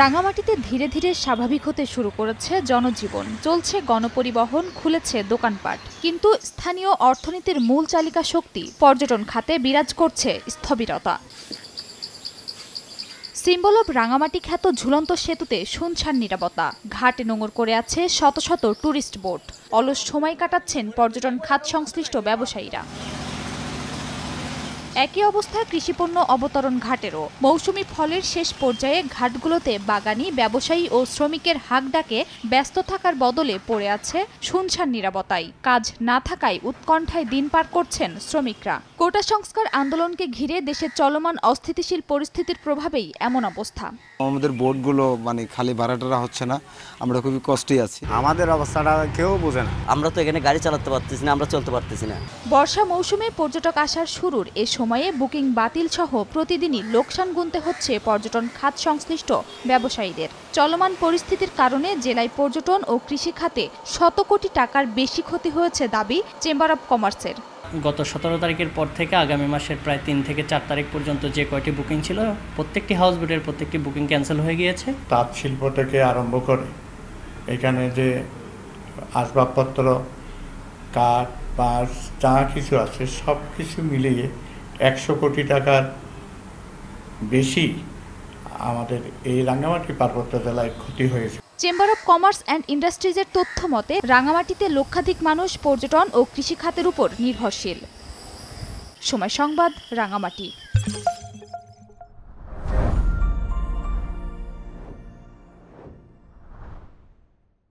রাঙামাটিতে ধীরে ধীরে স্বাভাবিক হতে শুরু করেছে জনজীবন, চলছে গণপরিবহন, খুলেছে দোকানপাট। কিন্তু স্থানীয় অর্থনীতির মূল চালিকা শক্তি পর্যটন খাতে বিরাজ করছে স্থবিরতা। সিম্বল অব রাঙামাটি খ্যাত ঝুলন্ত সেতুতে শুনশান নীরবতা। ঘাটে নোঙর করে আছে শত শত টুরিস্ট বোট। অলস সময় কাটাচ্ছেন পর্যটন খাত সংশ্লিষ্ট ব্যবসায়ীরা। একই অবস্থা কৃষিপণ্য অবতরণ ঘাটেরও। মৌসুমি ফলের শেষ পর্যায়ে ঘাটগুলোতে বাগানি, ব্যবসায়ী ও শ্রমিকের হাঁক ডাকে ব্যস্ত থাকার বদলে পড়ে আছে শুনশান নীরবতায়। কাজ না থাকায় উৎকণ্ঠায় দিন পার করছেন শ্রমিকরা। কোটা সংস্কার আন্দোলনকে ঘিরে দেশের চলমান অস্থিতিশীল পরিস্থিতির প্রভাবেই এমন অবস্থা। আমাদের বোটগুলো খালি ভাড়াটারা হচ্ছে না, আমরা খুবই কষ্টে আছি। আমাদের অবস্থাটা কেউ বোঝে না। আমরা তো এখানে গাড়ি চালাতে পারতেছি না, আমরা চলতে পারতেছি না। বর্ষা মৌসুমে পর্যটক আসার শুরুর এ সময়ে বুকিং বাতিল সহ প্রতিদিনই লোকসান গুনতে হচ্ছে পর্যটন খাত সংশ্লিষ্ট ব্যবসায়ীদের। চলমান পরিস্থিতির কারণে জেলায় পর্যটন ও কৃষি খাতে শত কোটি টাকার বেশি ক্ষতি হয়েছে দাবি চেম্বার অব কমার্সের। গত 17 তারিখের পর থেকে আগামী মাসের প্রায় 3 থেকে 4 তারিখ পর্যন্ত যে কয়টি বুকিং ছিল, প্রত্যেকটি হাউসবোটের প্রত্যেকটি বুকিং ক্যান্সেল হয়ে গিয়েছে। তাঁত শিল্প থেকে আরম্ভ করে এখানে যে আসবাবপত্র, কাঠ, বাঁশ যা কিছু আছে সব কিছু মিলিয়ে 100 কোটি টাকার বেশি আমাদের এই রাঙ্গামাটি পার্বত্য জেলায় ক্ষতি হয়েছে। চেম্বার অব কমার্স অ্যান্ড ইন্ডাস্ট্রিজের তথ্য মতে রাঙামাটিতে লক্ষাধিক মানুষ পর্যটন ও কৃষি খাতের উপর নির্ভরশীল। সময় সংবাদ, রাঙামাটি।